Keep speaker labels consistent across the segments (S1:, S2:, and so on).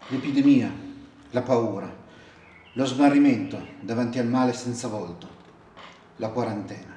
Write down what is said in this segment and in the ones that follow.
S1: l'epidemia, la paura, lo smarrimento davanti al male senza volto, la quarantena.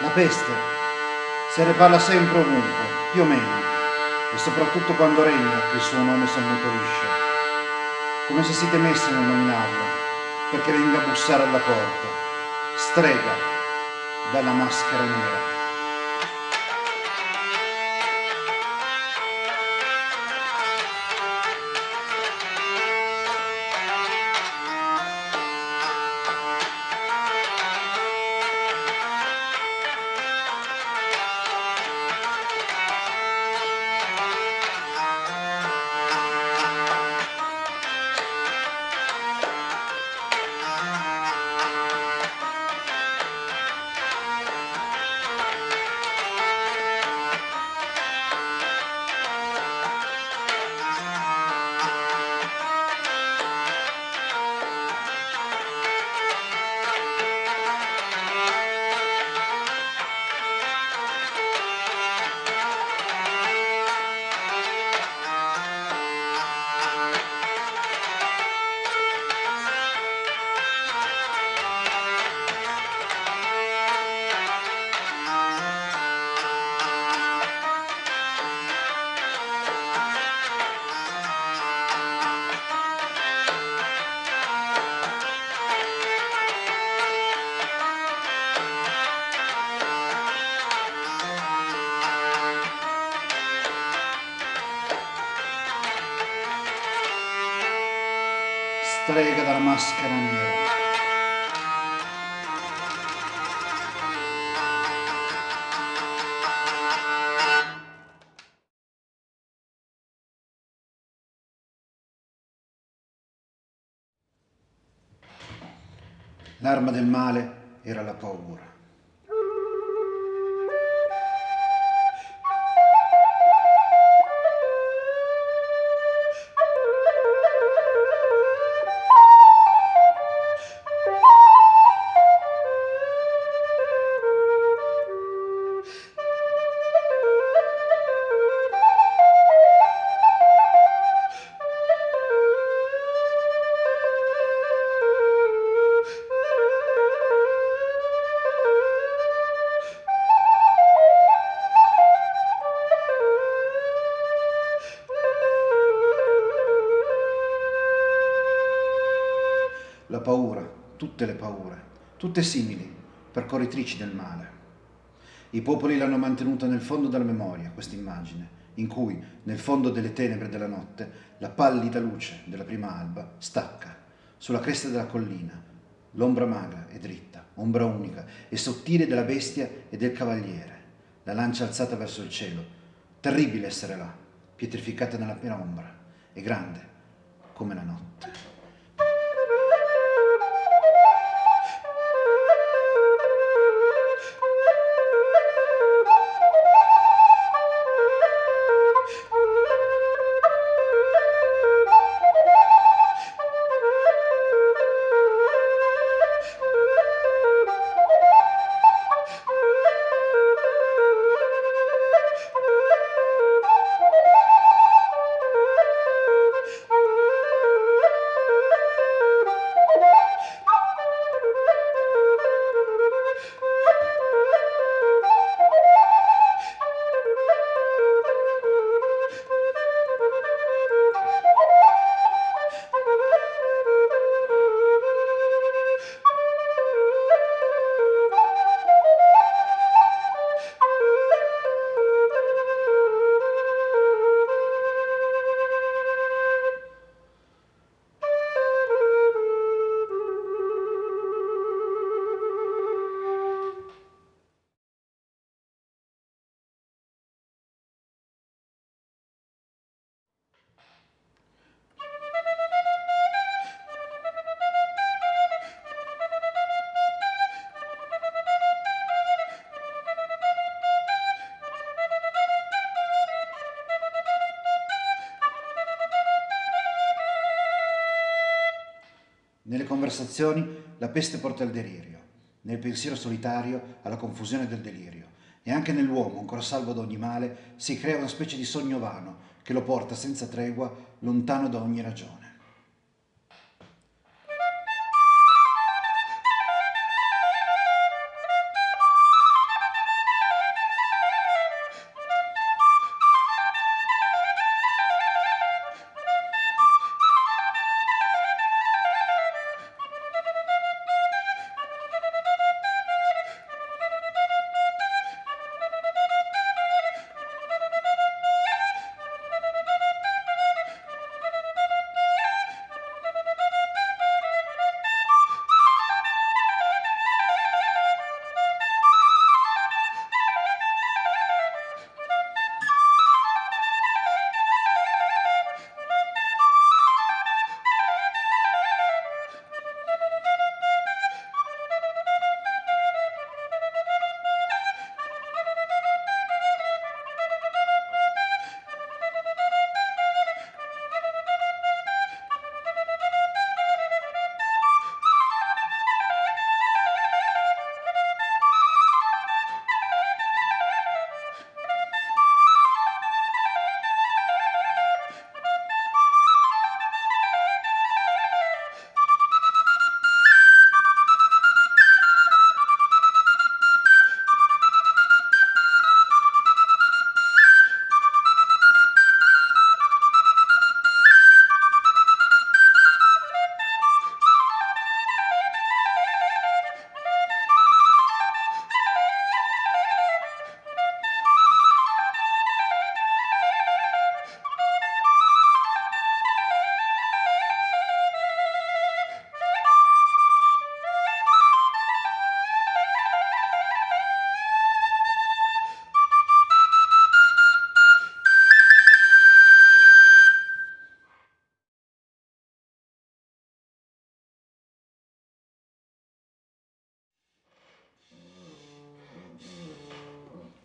S1: La peste se ne parla sempre ovunque, più o meno, e soprattutto quando regna il suo nome s'ammutolisce, come se si temesse nel nominarlo, perché venga a bussare alla porta, strega dalla maschera nera. strega dalla maschera nera. L'arma del male era la paura. La paura, tutte le paure, tutte simili, percorritrici del male. I popoli l'hanno mantenuta nel fondo della memoria, questa immagine, in cui, nel fondo delle tenebre della notte, la pallida luce della prima alba stacca sulla cresta della collina, l'ombra magra e dritta, ombra unica e sottile della bestia e del cavaliere, la lancia alzata verso il cielo. Terribile essere là, pietrificata nella penombra e grande come la notte. Nelle conversazioni la peste porta al delirio, nel pensiero solitario alla confusione del delirio, e anche nell'uomo, ancora salvo da ogni male, si crea una specie di sogno vano che lo porta senza tregua lontano da ogni ragione.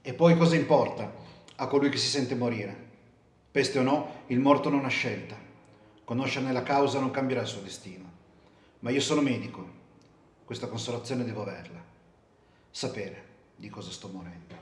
S1: E poi cosa importa a colui che si sente morire? Peste o no, il morto non ha scelta. Conoscerne la causa non cambierà il suo destino. Ma io sono medico. Questa consolazione devo averla. Sapere di cosa sto morendo.